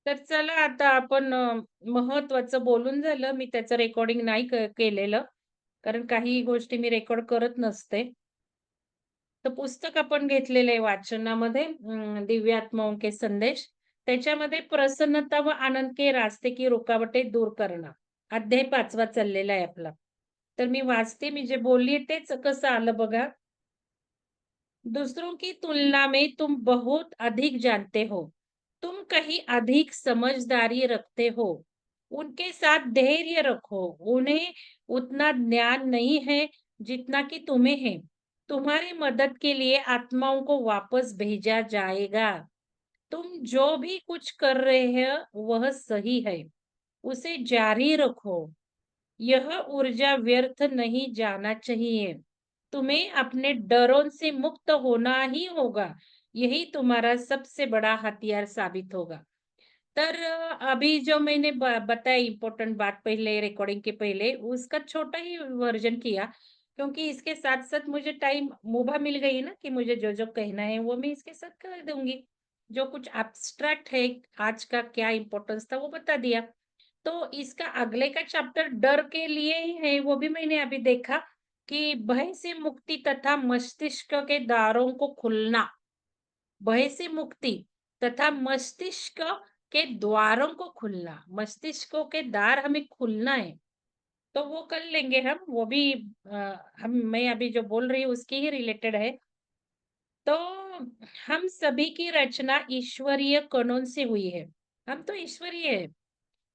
तर चला आता आपण महत्त्वाचं बोलून झालं. मी त्याचं रेकॉर्डिंग नाही केलेलं. कारण काही गोष्टी मी रेकॉर्ड करत नसते. तर पुस्तक आपण घेतलेलं आहे वाचनामध्ये दिव्यात्माओं के संदेश. त्याच्यामध्ये प्रसन्नता व आनंद के रास्ते की रुकावटें दूर करना. अध्याय 5वा चाललेला आहे आपला. तर मी वाचते, मी जे बोलली तेच कसं आलं बघा. दूसरों की तुलना में तुम बहुत अधिक जानते हो। तुम कहीं अधिक समझदारी रखते हो। उनके साथ धैर्य रखो। उन्हें उतना ज्ञान नहीं है जितना कि तुम्हें है। तुम्हारी मदद के लिए आत्माओं को वापस भेजा जाएगा। तुम जो भी कुछ कर रहे हो वह सही है। उसे जारी रखो। यह ऊर्जा व्यर्थ नहीं जाना चाहिए। तुम्हें अपने डरों से मुक्त होना ही होगा। यही तुम्हारा सबसे बड़ा हथियार साबित होगा। तर अभी जो मैंने बताया इम्पोर्टेंट बात पहले रिकॉर्डिंग के पहले उसका छोटा ही वर्जन किया क्योंकि इसके साथ साथ मुझे टाइम मुभा मिल गई ना कि मुझे जो जो कहना है वो मैं इसके साथ कर दूंगी। जो कुछ एब्स्ट्रैक्ट है आज का क्या इम्पोर्टेंस था वो बता दिया। तो इसका अगले का चैप्टर डर के लिए ही है, वो भी मैंने अभी देखा कि भय से मुक्ति तथा मस्तिष्क के द्वारों को खुलना। भय से मुक्ति तथा मस्तिष्क के द्वारों को खुलना, मस्तिष्कों के द्वार हमें खुलना है। तो वो कर लेंगे हम, वो भी हम मैं अभी जो बोल रही हूँ उसकी ही रिलेटेड है। तो हम सभी की रचना ईश्वरीय कणों से हुई है। हम तो ईश्वरीय है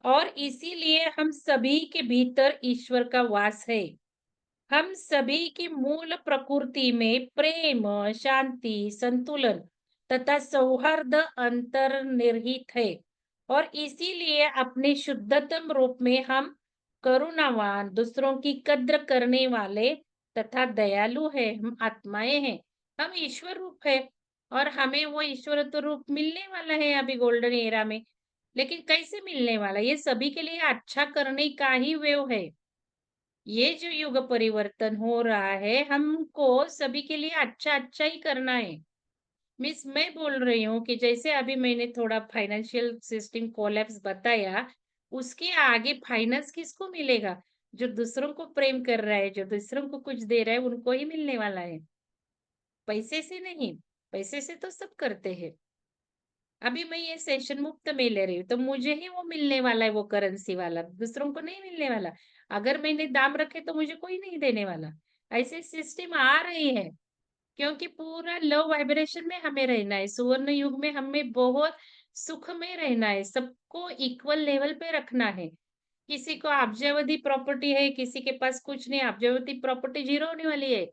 और इसीलिए हम सभी के भीतर ईश्वर का वास है। हम सभी की मूल प्रकृति में प्रेम, शांति, संतुलन तथा सौहार्द अंतर्निहित है और इसीलिए अपने शुद्धतम रूप में हम करुणावान, दूसरों की कद्र करने वाले तथा दयालु है। हम आत्माएं हैं, हम ईश्वर रूप है और हमें वो ईश्वरत्व रूप मिलने वाला है अभी गोल्डन एरा में। लेकिन कैसे मिलने वाला? ये सभी के लिए अच्छा करने का ही वेव है। ये जो युग परिवर्तन हो रहा है, हमको सभी के लिए अच्छा-अच्छा ही करना है। मैं बोल रही हूँ कि जैसे अभी मैंने थोड़ा फाइनेंशियल सिस्टम कोलैप्स बताया, उसके आगे फाइनेंस किसको मिलेगा? जो दूसरों को प्रेम कर रहा है, जो दूसरों को कुछ दे रहा है, उनको ही मिलने वाला है। पैसे से नहीं, पैसे से तो सब करते हैं। अभी मैं ये सेशन मुफ्त में ले रही हूँ, तो मुझे ही वो मिलने वाला है वो करेंसी वाला, दूसरों को नहीं मिलने वाला। अगर मैंने दाम रखे तो मुझे कोई नहीं देने वाला। ऐसे सिस्टम आ रही है, क्योंकि पूरा लो वाइब्रेशन में हमें रहना है। सुवर्ण युग में हमें बहुत सुख में रहना है, सबको इक्वल लेवल पे रखना है। किसी को अब्जावधी प्रॉपर्टी है, किसी के पास कुछ नहीं, अब्जावधी प्रॉपर्टी ज़ीरो होने वाली है।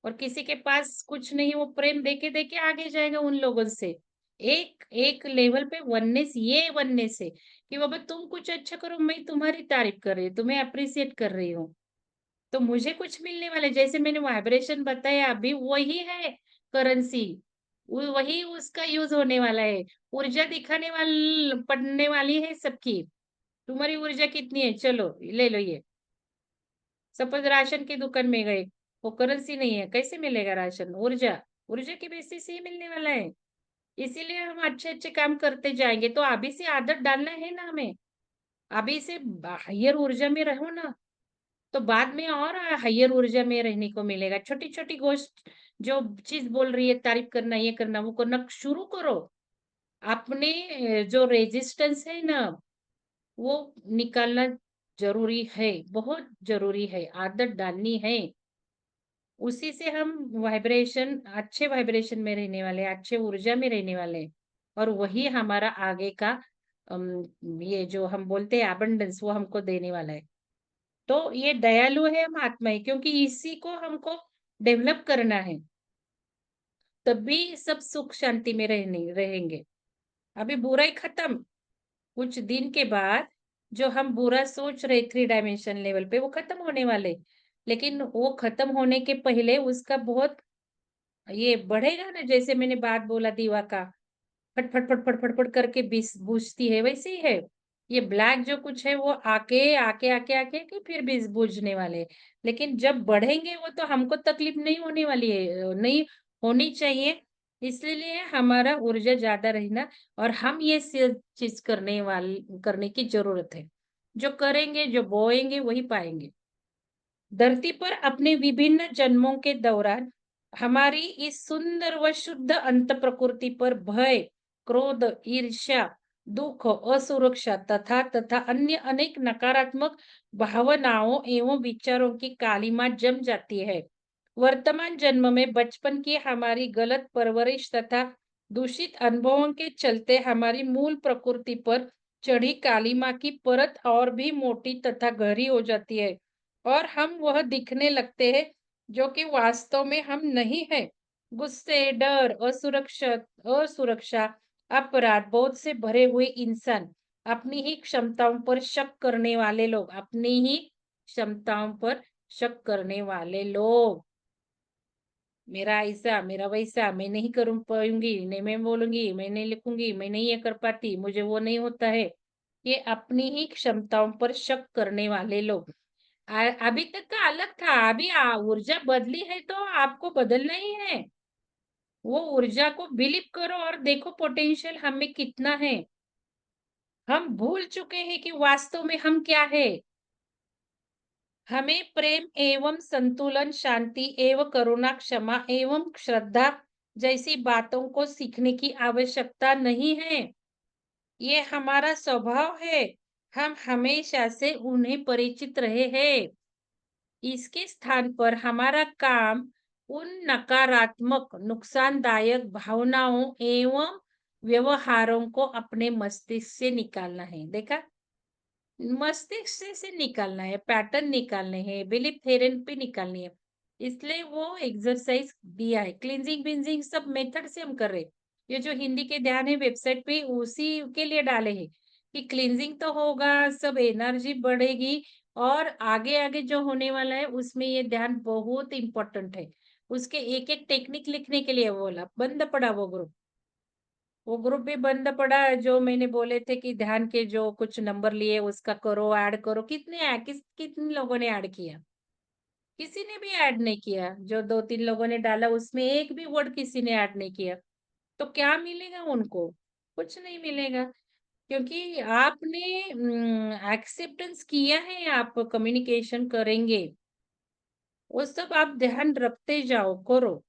और किसी के पास कुछ नहीं, वो प्रेम देके-देके आगे जाएगा उन लोगों से। एक एक लेवल पे वननेस, ये वननेस है कि बाबा तुम कुछ अच्छा करो, मैं तुम्हारी तारीफ कर रही हूँ, तुम्हें एप्रिशिएट कर रही हूँ। तो मुझे कुछ मिलने वाला है, जैसे मैंने वाइब्रेशन बताया अभी वही है करेंसी। वो वही उसका यूज़ होने वाला है। ऊर्जा दिखाने पड़ने वाली है सबकी। तुम्हारी ऊर्जा कितनी है? चलो, ले लो ये। सपोज़ राशन की दुकान में गए, वो करेंसी नहीं है, कैसे मिलेगा राशन? ऊर्जा, ऊर्जा के बेसिस से ही मिलने वाला है। इसीलिए हम अच्छे-अच्छे काम करते जाएँगे, तो अभी से आदत डालना है ना हमें। अभी से हायर ऊर्जा में रहो ना, तो बाद में और हायर ऊर्जा में रहने को मिलेगा। छोटी-छोटी गोष्ट जो चीज़ बोल रही है, तारीफ़ करना, ये करना, वो करना शुरू करो। अपने जो रेजिस्टेंस है ना, वो निकालना ज़रूरी है, बहुत ज़रूरी है, आदत डालनी है। उसी से हम वाइब्रेशन अच्छे वाइब्रेशन में रहने वाले हैं, अच्छे ऊर्जा में रहने वाले हैं और वही हमारा आगे का ये जो हम बोलते हैं अबंडेंस वो हमको देने वाला है। तो ये दयालु है हम आत्मा है क्योंकि इसी को हमको डेवलप करना है, तभी सब सुख शांति में रहने रहेंगे। अभी बुराई खत्म, कुछ दिन के बाद जो हम बुरा सोच रहे थ्री डायमेंशन लेवल पे वो खत्म होने वाले। लेकिन वो खत्म होने के पहले उसका बहुत ये बढ़ेगा ना, जैसे मैंने बात बोला दीवा का, फट फट फट फट फट फट करके बुझती है वैसे ही है। ये ब्लैक जो कुछ है वो आके के फिर भी बुझने वाले हैं। लेकिन जब बढ़ेंगे वो तो हमको तकलीफ नहीं होने वाली है, नहीं होनी चाहिए। इसलिए हमारा ऊर्जा ज़्यादा रहना और हम ये चीज़ करने की ज़रूरत है। जो करेंगे, जो बोएँगे वही पाएँगे। धरती पर अपने विभिन्न जन्मों के दौरान हमारी इस सुंदर व शुद्ध अंत प्रकृति पर भय, क्रोध, ईर्ष्या, दुख, असुरक्षा तथा तथा अन्य अनेक नकारात्मक भावनाओं एवं विचारों की कालिमा जम जाती है। वर्तमान जन्म में बचपन की हमारी गलत परवरिश तथा दूषित अनुभवों के चलते हमारी मूल प्रकृति पर चढ़ी कालिमा की परत और भी मोटी तथा गहरी हो जाती है और हम वह दिखने लगते हैं जो कि वास्तव में हम नहीं हैं। गुस्से, डर, असुरक्षा, अपराध बोध से भरे हुए इंसान, अपनी ही क्षमताओं पर शक करने वाले लोग, अपनी ही क्षमताओं पर शक करने वाले लोग। मेरा ऐसा, मेरा वैसा, मैं नहीं करूँ पाऊँगी, नहीं मैं बोलूँगी, मैं नहीं लिखूँगी, मैं नहीं ये कर पाती, मुझे वो नहीं होता है। ये अपनी ही क्षमताओं पर शक करने वाले लोग। अभी तक का अलग था, अभी ऊर्जा बदली है तो आपको बदलना ही है। वो ऊर्जा को बिलीव करो और देखो पोटेंशियल हम में कितना है। हम भूल चुके हैं कि वास्तव में हम क्या है। हमें प्रेम एवं संतुलन, शांति एवं करुणा, क्षमा एवं श्रद्धा जैसी बातों को सीखने की आवश्यकता नहीं है। ये हमारा स्वभाव है। हम हमेशा से उन्हें परिचित रहे हैं। इसके स्थान पर हमारा काम उन नकारात्मक, नुकसानदायक भावनाओं एवं व्यवहारों को अपने मस्तिष्क से निकालना है। देखा? मस्तिष्क से निकालना है, पैटर्न निकालने हैं, बिलीफ थेरेपी निकालनी है। इसलिए वो एक्सरसाइज दिया है। क्लींजिंग बिंजिंग सब मेथड से हम कर रहे हैं। ये जो हिंदी के ध्यान है वेबसाइट पे उसी के लिए डाले हैं कि क्लींजिंग तो होगा, सब एनर्जी बढ़ेगी और आगे आगे जो होने वाला है उसमें ये ध्यान बहुत इंपॉर्टेंट है। उसके एक एक टेक्निक लिखने के लिए बोला, बंद पड़ा वो ग्रुप। वो ग्रुप भी बंद पड़ा है, जो मैंने बोले थे कि ध्यान के जो कुछ नंबर लिए उसका करो, ऐड करो। कितने लोगों ने ऐड किया? किसी ने भी ऐड नहीं किया। जो 2-3 लोगों ने डाला उसमें एक भी वर्ड किसी ने ऐड नहीं किया। तो क्या मिलेगा उनको? कुछ नहीं मिलेगा क्योंकि आपने एक्सेप्टेंस किया है, आप कम्युनिकेशन करेंगे। वो सब आप ध्यान रखते जाओ, करो।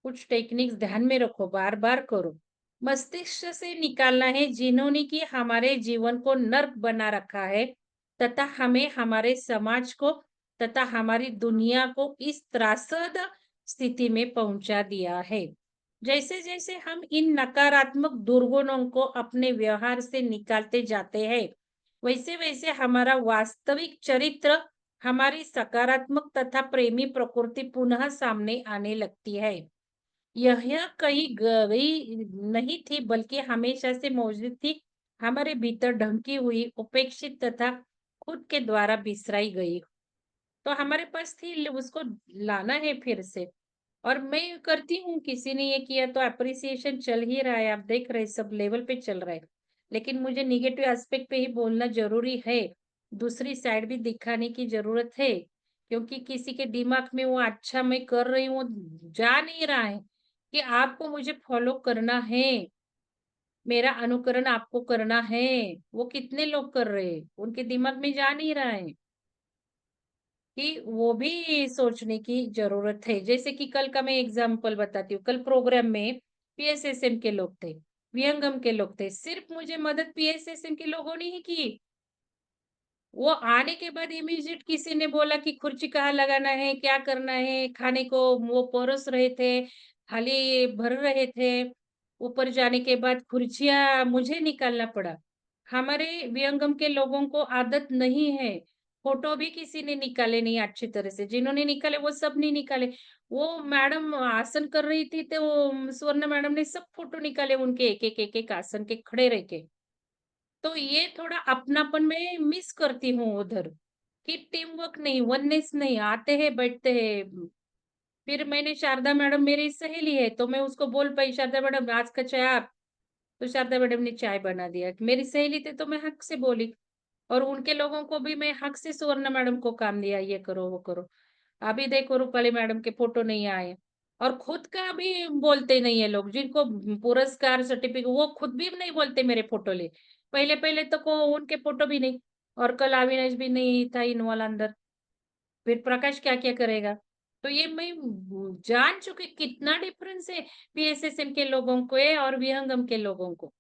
कुछ टेक्निक्स ध्यान में रखो, बार-बार करो। मस्तिष्क से निकालना है जिन्होंने कि हमारे जीवन को नर्क बना रखा है तथा हमें हमारे समाज को तथा हमारी दुनिया को इस त्रासद स्थिति में पहुंचा दिया है। जैसे-जैसे हम इन नकारात्मक दुर्गुणों को अपने व्यवहार से निकालते जाते हैं, वैसे-वैसे हमारा वास्तविक चरित्र, हमारी सकारात्मक तथा प्रेमी प्रकृति पुनः सामने आने लगती है। यह कहीं गई नहीं थी बल्कि हमेशा से मौजूद थी, हमारे भीतर ढंकी हुई, उपेक्षित तथा खुद के द्वारा बिसराई गई। तो हमारे पास थी उसको लाना है फिर से। और मैं करती हूँ, किसी ने ये किया तो एप्रिसिएशन चल ही रहा है, आप देख रहे हैं सब लेवल पे चल रहा है। लेकिन मुझे नेगेटिव एस्पेक्ट पे ही बोलना ज़रूरी है, दूसरी साइड भी दिखाने की ज़रूरत है, क्योंकि किसी के दिमाग में वो अच्छा मैं कर रही हूँ, वो जा नहीं रहा है कि आपको मुझे फॉलो करना है, मेरा अनुकरण आपको करना है। वो कितने लोग कर रहे हैं, उनके दिमाग में जा नहीं रहा है। कि वो भी सोचने की ज़रूरत है। जैसे कि कल का मैं एग्ज़ाम्पल बताती हूँ। कल प्रोग्राम में पीएसएसएम के लोग थे, विहंगम के लोग थे। सिर्फ़ मुझे मदद पीएसएसएम के लोगों ने ही की। वो आने के बाद इमीडिएट किसी ने बोला कि कुर्सी कहाँ लगाना है, क्या करना है, खाने को वो परोस रहे थे, थाली भर रहे थे। ऊपर जाने के बाद कुर्सियाँ मुझे निकालना पड़ा। हमारे विहंगम के लोगों को आदत नहीं है, फ़ोटो भी किसी ने निकाले नहीं अच्छी तरह से, जिन्होंने निकाले वो सब नहीं निकाले। वो मैडम आसन कर रही थी तो सुवर्ण मैडम ने सब फ़ोटो निकाले उनके एक-एक आसन के खड़े रह के। तो ये थोड़ा अपनापन मैं मिस करती हूँ उधर, कि टीम वर्क नहीं, वननेस नहीं, आते हैं, बैठते हैं। फिर मैंने शारदा मैडम मेरी सहेली है, तो मैं उसको बोल पाई, शारदा मैडम आज का चाय आप, तो शारदा मैडम ने चाय बना दिया। मेरी सहेली थी तो मैं हक से बोली और उनके लोगों को भी मैं हक से सुवर्ण मैडम को काम दिया, ये करो, वो करो। अभी देखो रूपाली मैडम के फ़ोटो नहीं आए। और खुद का भी बोलते नहीं है लोग, जिनको पुरस्कार सर्टिफिकेट वो खुद भी नहीं बोलते मेरे फोटो ले। पहले-पहले तो को उनके फोटो भी नहीं और कल अविनाश भी नहीं था इन्वॉल्व अंदर। फिर प्रकाश क्या-क्या करेगा? तो ये मैं जान चुकी कितना डिफरेंस है पीएसएसएम के लोगों को और विहंगम के लोगों को।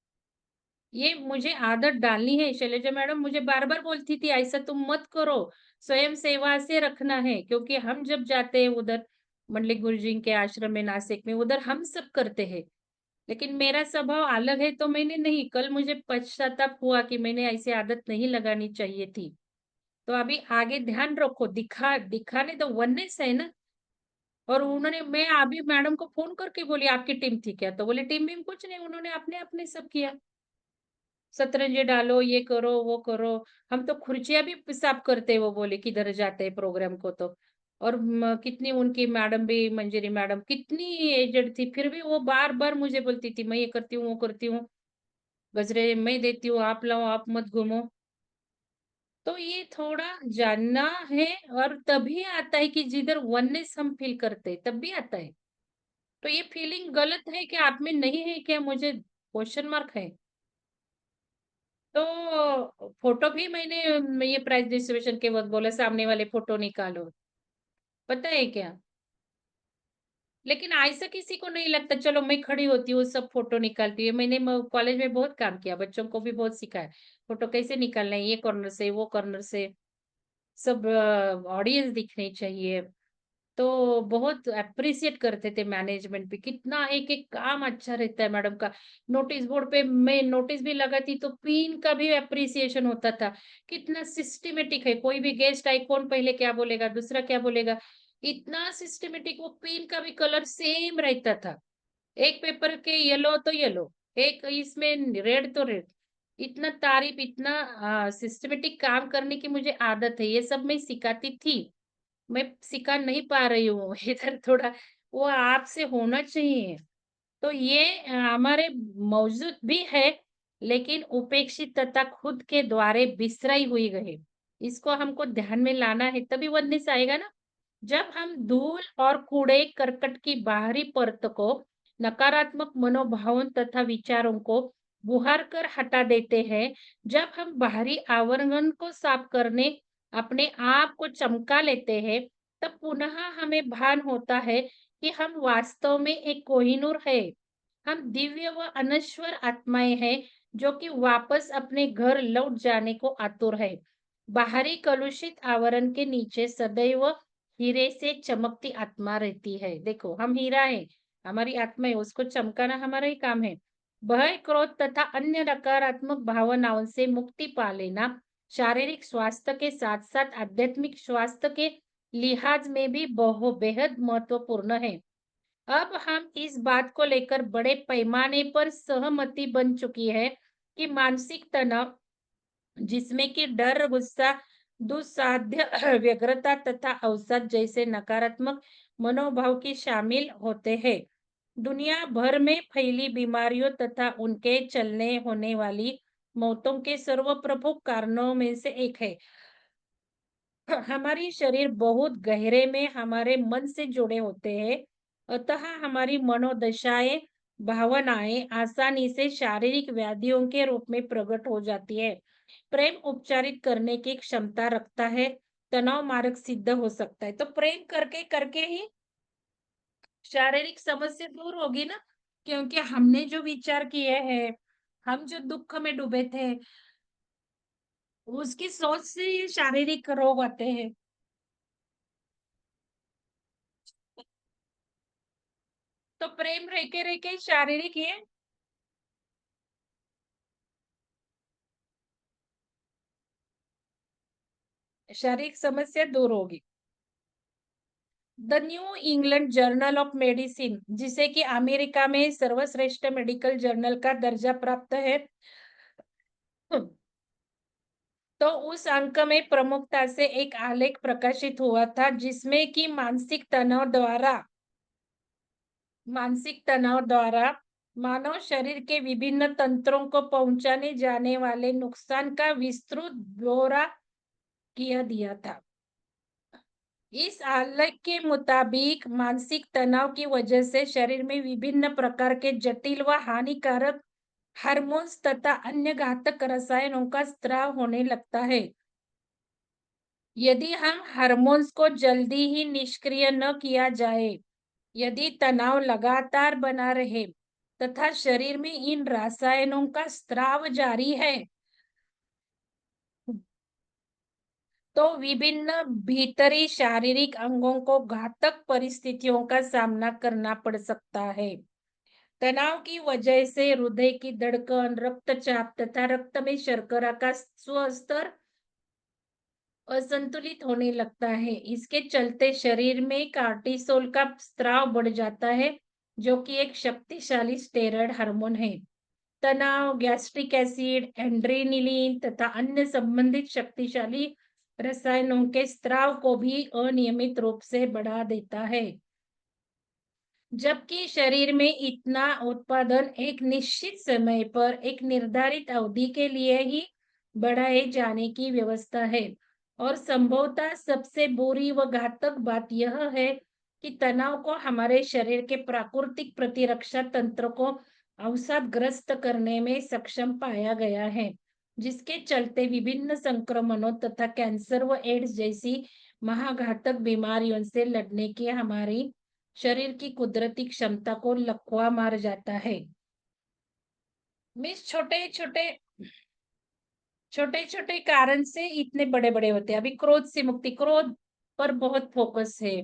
ये मुझे आदत डालनी है। शैलजा मैडम मुझे बार-बार बोलती थी, "ऐसा तुम मत करो, स्वयं सेवा से रखना है।" क्योंकि हम जब जाते हैं उधर मंडलिक गुरुजी के आश्रम में नासिक में, उधर हम सब करते हैं। लेकिन मेरा स्वभाव अलग है तो मैंने नहीं, कल मुझे पश्चाताप हुआ कि मैंने ऐसी आदत नहीं लगानी चाहिए थी। तो अभी आगे ध्यान रखो, दिखाने तो वननेस है ना। और उन्होंने मैं अभी मैडम को फ़ोन करके बोली, "आपकी टीम थी क्या?" तो बोले, "टीम-वीम कुछ नहीं, उन्होंने अपने-अपने सब किया।" सतरंजी डालो, ये करो, वो करो। हम तो खुर्चियाँ भी साफ करते वो बोले किधर जाते हैं प्रोग्राम को तो। और कितनी उनकी मैडम भी मंजरी मैडम कितनी एजेड थी, फिर भी वो बार-बार मुझे बोलती थी, "मैं ये करती हूँ, वो करती हूँ, गजरे मैं देती हूँ, आप लाओ, आप मत घूमो।" तो ये थोड़ा जानना है और तभी आता है कि जिधर वननेस हम फ़ील करते हैं, तब भी आता है। तो ये फीलिंग गलत है कि आप में नहीं है क्या? मुझे क्वेश्चन मार्क है। तो फ़ोटो भी मैंने ये प्राइज़ डिस्ट्रीब्यूशन के वक़्त बोला सामने वाले फ़ोटो निकालो, पता है क्या? लेकिन ऐसा किसी को नहीं लगता चलो मैं खड़ी होती हूँ, सब फ़ोटो निकालती हूँ। मैंने म कॉलेज में बहुत काम किया, बच्चों को भी बहुत सिखाया। फ़ोटो कैसे निकालना है, ये कॉर्नर से, वो कॉर्नर से, सब ऑडियंस दिखनी चाहिए। तो बहुत एप्रिशिएट करते थे मैनेजमेंट भी, कितना एक-एक काम अच्छा रहता है मैडम का। नोटिस बोर्ड पे मैं नोटिस भी लगाती तो पिन का भी एप्रिसिएशन होता था। कितना सिस्टमैटिक है, कोई भी गेस्ट आई कौन पहले क्या बोलेगा, दूसरा क्या बोलेगा, इतना सिस्टमैटिक वो पिन का भी कलर सेम रहता था। एक पेपर के येलो तो येलो, एक इसमें रेड तो रेड। इतना तारीफ, इतना सिस्टमैटिक काम करने की मुझे आदत है, ये सब मैं सिखाती थी। मैं सिखा नहीं पा रही हूँ इधर थोड़ा वो आपसे होना चाहिए। तो ये हमारे मौजूद भी है, लेकिन उपेक्षित तथा खुद के द्वारे बिसराई हुई गई। इसको हमको ध्यान में लाना है तभी वननेस आएगा ना। जब हम धूल और कूड़े करकट की बाहरी परत को नकारात्मक मनोभावों तथा विचारों को बुहार कर हटा देते हैं, जब हम बाहरी आवरण को साफ करने अपने आप को चमका लेते हैं, तब पुनः हमें भान होता है कि हम वास्तव में एक कोहिनूर है। हम दिव्य व अनश्वर आत्माएं हैं जो कि वापस अपने घर लौट जाने को आतुर है। बाहरी कलुषित आवरण के नीचे सदैव हीरे से चमकती आत्मा रहती है। देखो हम हीरा है, हमारी आत्मा है, उसको चमकाना हमारा ही काम है। भय, क्रोध तथा अन्य नकारात्मक भावनाओं से मुक्ति पा लेना शारीरिक स्वास्थ्य के साथ साथ आध्यात्मिक स्वास्थ्य के लिहाज में भी बहु बेहद महत्वपूर्ण है। अब हम इस बात को लेकर बड़े पैमाने पर सहमति बन चुकी है कि मानसिक तनाव जिसमें कि डर, गुस्सा, दुस्साध्य, व्यग्रता तथा अवसाद जैसे नकारात्मक मनोभाव की शामिल होते हैं। दुनिया भर में फैली बीमारियों तथा उनके चलने होने वाली मौतों के सर्व प्रमुख कारणों में से एक है। हमारी शरीर बहुत गहरे में हमारे मन से जुड़े होते हैं, अतः हमारी मनोदशाएं, भावनाएं आसानी से शारीरिक व्याधियों के रूप में प्रकट हो जाती है। प्रेम उपचारित करने की क्षमता रखता है, तनाव मार्ग सिद्ध हो सकता है। तो प्रेम करके करके ही शारीरिक समस्या दूर होगी ना, क्योंकि हमने जो विचार किए हैं, हम जो दुख में डूबे थे, उसकी सोच से ये शारीरिक रोग आते हैं। तो प्रेम रह के शारीरिक ये शारीरिक समस्या दूर होगी। The new England journal of medicine जिसे कि अमेरिका में सर्वश्रेष्ठ मेडिकल जर्नल का दर्जा प्राप्त है, तो उस अंक में प्रमुखता से एक आलेख प्रकाशित हुआ था जिसमें कि मानसिक तनाव द्वारा मानव शरीर के विभिन्न तंत्रों को पहुंचाने जाने वाले नुकसान का विस्तृत ब्यौरा किया दिया था। इस आलेख के मुताबिक मानसिक तनाव की वजह से शरीर में विभिन्न प्रकार के जटिल व हानिकारक हार्मोन्स तथा अन्य घातक रसायनों का स्त्राव होने लगता है। यदि हम हार्मोन्स को जल्दी ही निष्क्रिय न किया जाए, यदि तनाव लगातार बना रहे तथा शरीर में इन रसायनों का स्त्राव जारी है, तो विभिन्न भीतरी शारीरिक अंगों को घातक परिस्थितियों का सामना करना पड़ सकता है। तनाव की वजह से हृदय की धड़कन, रक्तचाप तथा रक्त में शर्करा का स्तर असंतुलित होने लगता है। इसके चलते शरीर में कार्टिसोल का स्त्राव बढ़ जाता है, जो कि एक शक्तिशाली स्टेरॉयड हार्मोन है। तनाव, गैस्ट्रिक एसिड, एड्रेनलिन तथा अन्य संबंधित शक्तिशाली रसायनों के स्त्राव को भी अनियमित रूप से बढ़ा देता है। जबकि शरीर में इतना उत्पादन एक निश्चित समय पर एक निर्धारित अवधि के लिए ही बढ़ाए जाने की व्यवस्था है। और संभवतः सबसे बुरी व घातक बात यह है कि तनाव को हमारे शरीर के प्राकृतिक प्रतिरक्षा तंत्र को अवसादग्रस्त करने में सक्षम पाया गया है, जिसके चलते विभिन्न संक्रमणों तथा कैंसर व एड्स जैसी महाघातक बीमारियों से लड़ने की हमारी शरीर की कुदरती क्षमता को लकवा मार जाता है। मिस छोटे-छोटे कारण से इतने बड़े-बड़े होते हैं। अभी क्रोध से मुक्ति, क्रोध पर बहुत फोकस है।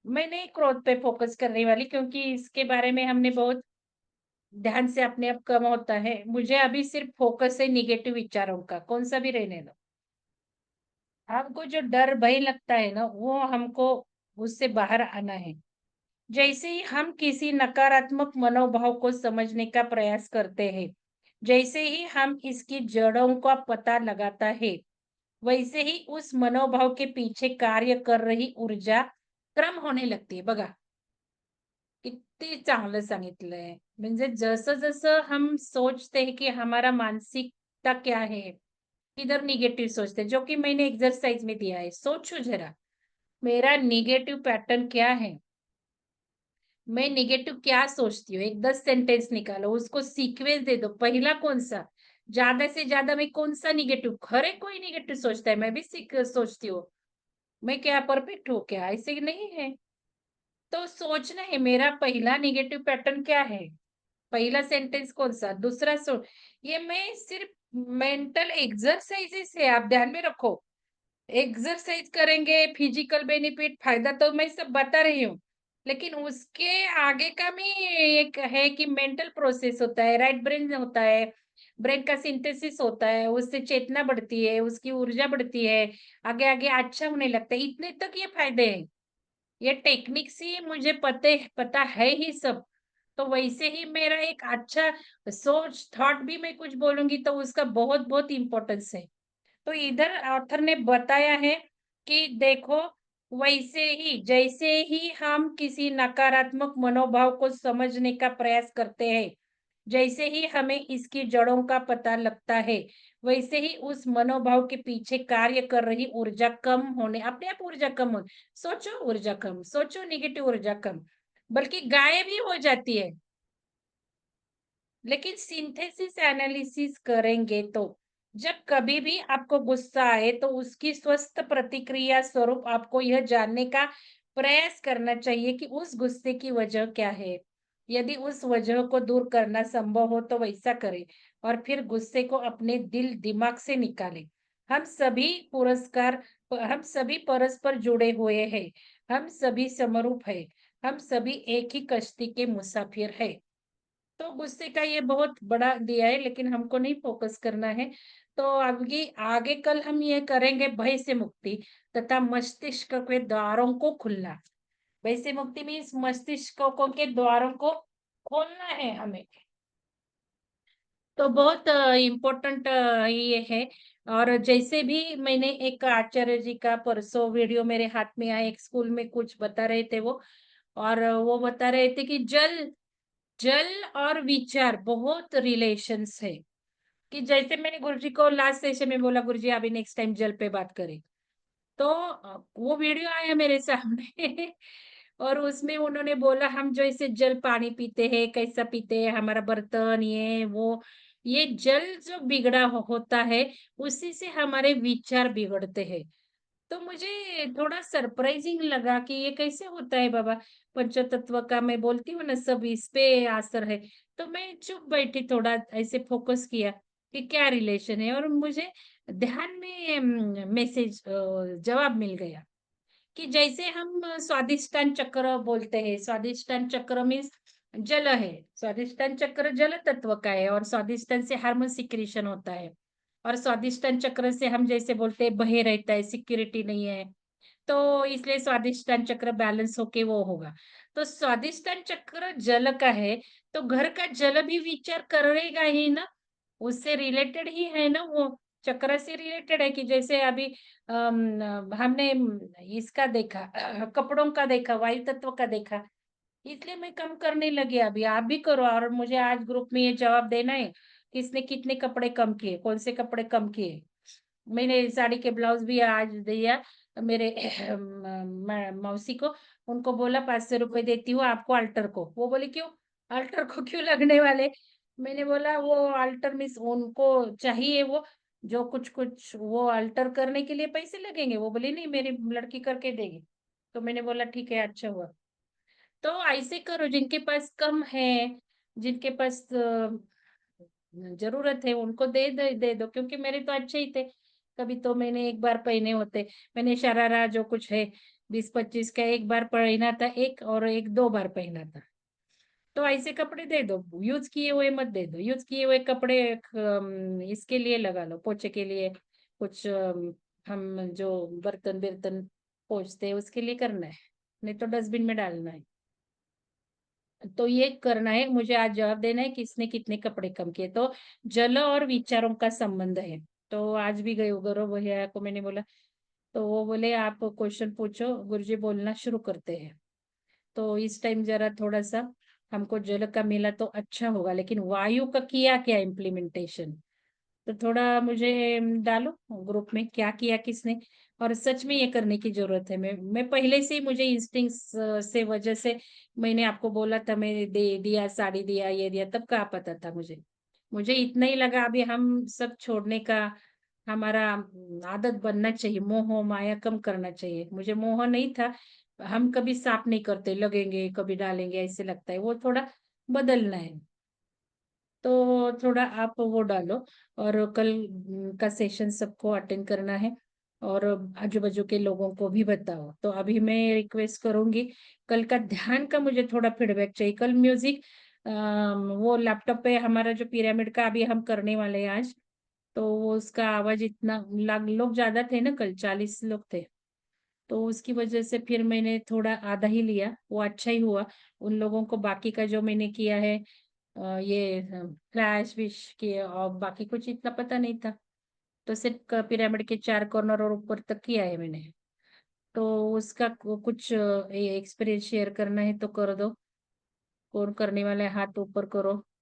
मैं नहीं क्रोध पे फोकस करने वाली, क्योंकि इसके बारे में हमने बहुत ध्यान से अपने आप कम होता है। मुझे अभी सिर्फ फोकस है नेगेटिव विचारों का, कौन-सा भी रहने दो। हमको जो डर, भय लगता है ना, वो हमको उससे बाहर आना है। जैसे ही हम किसी नकारात्मक मनोभाव को समझने का प्रयास करते हैं, जैसे ही हम इसकी जड़ों का पता लगाता है, वैसे ही उस मनोभाव के पीछे कार्य कर रही ऊर्जा क्रम होणे लगते. बघा, किती चांगलं सांगितलंय. म्हणजे जसं-जसं हम सोचते हैं कि हमारा मानसिकता क्या है, किधर नेगेटिव सोचते हैं, जो कि मैंने एक्सरसाइज में दिया है. सोचो जरा, मेरा नेगेटिव पैटर्न क्या है? मैं नेगेटिव क्या सोचती हूँ? एक 10 सेंटेंस निकालो, उसको सीक्वेंस दे दो। पहला कौन-सा? ज़्यादा से ज़्यादा मैं कौन-सा नेगेटिव, हर एक कोई नेगेटिव सोचता है, मैं भी सोचती हूँ। मैं क्या परफेक्ट हूँ क्या? ऐसे नहीं है। तो सोचना है मेरा पहला नेगेटिव पैटर्न क्या है? पहला सेंटेंस कौन-सा? दूसरा ये मैं सिर्फ मेंटल एक्सरसाइज़ेज़ है, आप ध्यान में रखो। एक्सरसाइज करेंगे, फिजिकल बेनिफिट, फायदा तो मैं सब बता रही हूँ। लेकिन उसके आगे का भी एक है कि मेंटल प्रोसेस होता है, राइट ब्रेन होता है, ब्रेन का सिंथेसिस होता है, उससे चेतना बढ़ती है, उसकी ऊर्जा बढ़ती है, आगे-आगे अच्छा होने लगता है। इतने तक ये फायदे हैं। ये टेक्निक से मुझे पता है ही सब। तो वैसे ही मेरा एक अच्छा सोच, थॉट भी मैं कुछ बोलूँगी तो उसका बहुत-बहुत इम्पोर्टेंस है। तो इधर ऑथर ने बताया है कि देखो, वैसे ही जैसे ही हम किसी नकारात्मक मनोभाव को समझने का प्रयास करते हैं, जैसे ही हमें इसकी जड़ों का पता लगता है, वैसे ही उस मनोभाव के पीछे कार्य कर रही ऊर्जा कम होने, अपने आप ऊर्जा कम हो, सोचो ऊर्जा कम, सोचो नेगेटिव ऊर्जा कम, बल्कि गायब ही हो जाती है। लेकिन सिंथेसिस एनालिसिस करेंगे तो जब कभी भी आपको गुस्सा आए तो उसकी स्वस्थ प्रतिक्रिया स्वरूप आपको यह जानने का प्रयास करना चाहिए कि उस गुस्से की वजह क्या है। यदि उस वजह को दूर करना संभव हो तो वैसा करें और फिर गुस्से को अपने दिल दिमाग से निकालें। हम सभी पुरस्कार हम सभी परस्पर जुड़े हुए हैं। हम सभी समरूप हैं। हम सभी एक ही कश्ती के मुसाफिर हैं। तो गुस्से का ये बहुत बड़ा दिया है, लेकिन हमको नहीं फोकस करना है। तो आगे आगे कल हम ये करेंगे भय से मुक्ति तथा मस्तिष्क के द्वारों को खुलना। भय से मुक्ति मीन्स मस्तिष्कों के द्वारों को खोलना है हमें। तो बहुत इम्पोर्टेंट ये है। और जैसे भी मैंने एक आचार्य जी का परसों वीडियो मेरे हाथ में आया, एक स्कूल में कुछ बता रहे थे वो, और वो बता रहे थे कि जल जल और विचार बहुत रिलेशंस है। कि जैसे मैंने गुरुजी को लास्ट सेशन में बोला, गुरुजी अभी नेक्स्ट टाइम जल पे बात करें। तो वो वीडियो आया मेरे सामने और उसमें उन्होंने बोला हम जैसे जल पानी पीते हैं, कैसा पीते हैं, हमारा बर्तन ये वो, ये जल जो बिगड़ा होता है, उसी से हमारे विचार बिगड़ते हैं। तो मुझे थोड़ा सरप्राइजिंग लगा कि ये कैसे होता है बाबा? पंचतत्व का मैं बोलती हूँ ना सब इस पे असर है। तो मैं चुप बैठी थोड़ा ऐसे फोकस किया कि क्या रिलेशन है और मुझे ध्यान में मैसेज जवाब मिल गया कि जैसे हम स्वादिष्टान चक्र बोलते हैं, स्वादिष्टान चक्र मीन्स जल है। स्वादिष्टान चक्र जल तत्व का है और स्वादिष्टान से हार्मोन सिक्रीशन होता है। और स्वादिष्टान चक्र से हम जैसे बोलते हैं बहे रहता है, सिक्योरिटी नहीं है। तो इसलिए स्वादिष्टान चक्र बैलेंस होके वो होगा। तो स्वादिष्टान चक्र जल का है, तो घर का जल भी विचार करेगा ही ना, उससे रिलेटेड ही है ना वो, चक्र से रिलेटेड है कि जैसे अभी हमने इसका देखा कपड़ों का देखा, वायु तत्व का देखा, इसलिए मैं कम करने लगी अभी, आप भी करो और मुझे आज ग्रुप में ये जवाब देना है, किसने कितने कपड़े कम किए, कौन से कपड़े कम किए। मैंने साड़ी के ब्लाउज भी आज दिया मेरे मौसी को, उनको बोला 500 रुपए देती हूँ आपको अल्टर को। वो बोली क्यों? अल्टर को क्यों लगने वाले? मैंने बोला वो अल्टर मीन्स उनको चाहिए वो, जो कुछ-कुछ वो अल्टर करने के लिए पैसे लगेंगे। वो बोली नहीं मेरी लड़की करके देगी। तो मैंने बोला ठीक है अच्छा हुआ। तो ऐसे करो जिनके पास कम है, जिनके पास ज़रूरत है उनको दे दो क्योंकि मेरे तो अच्छे ही थे। कभी तो मैंने एक बार पहने होते। मैंने शरारा जो कुछ है 20-25 का एक बार पहना था एक और एक 2 बार पहना था। तो ऐसे कपड़े दे दो, यूज़ किए हुए मत दे दो। यूज़ किए हुए कपड़े इसके लिए लगा लो, पोछे के लिए कुछ हम जो बर्तन-बिर्तन पोंछते हैं उसके लिए करना है, नहीं तो डस्टबिन में डालना है। तो ये करना है, मुझे आज जवाब देना है किसने कितने कपड़े कम किए। तो जल और विचारों का संबंध है। तो आज भी गए गौरव भैया को मैंने बोला, तो वो बोले आप क्वेश्चन पूछो, गुरुजी बोलना शुरू करते हैं। तो इस टाइम ज़रा थोड़ा-सा हमको जल का मिला तो अच्छा होगा, लेकिन वायु का किया क्या इम्प्लीमेंटेशन? तो थोड़ा मुझे डालो ग्रुप में क्या किया किसने? और सच में ये करने की ज़रूरत है। मैं पहले से ही मुझे इंस्टिंक्ट्स से वजह से मैंने आपको बोला था मैं दे दिया, साड़ी दिया, ये दिया, तब कहाँ पता था मुझे। मुझे इतना ही लगा अभी हम सब छोड़ने का हमारा आदत बनना चाहिए, मोह माया कम करना चाहिए। मुझे मोह नहीं था, हम कभी साफ नहीं करते, लगेंगे, कभी डालेंगे ऐसे लगता है, वो थोड़ा बदलना है। तो थोड़ा आप वो डालो और कल का सेशन सबको अटेंड करना है और आजू-बाजू के लोगों को भी बताओ। तो अभी मैं रिक्वेस्ट करूँगी, कल का ध्यान का मुझे थोड़ा फीडबैक चाहिए। कल म्यूज़िक वो लैपटॉप पे हमारा जो पिरामिड का अभी हम करने वाले हैं आज, तो वो उसका आवाज़ इतना लग लोग ज़्यादा थे ना कल 40 लोग थे। तो उसकी वजह से फिर मैंने थोड़ा आधा ही लिया, वो अच्छा ही हुआ। उन लोगों को बाकी का जो मैंने किया है ये फ्लैश विश किए और बाकी कुछ इतना पता नहीं था। तो सिर्फ़ पिरामिड के 4 कॉर्नर और ऊपर तक किया है मैंने। तो उसका कुछ एक्सपीरियंस शेयर करना है तो कर दो। कौन करने वाला है हाथ ऊपर करो।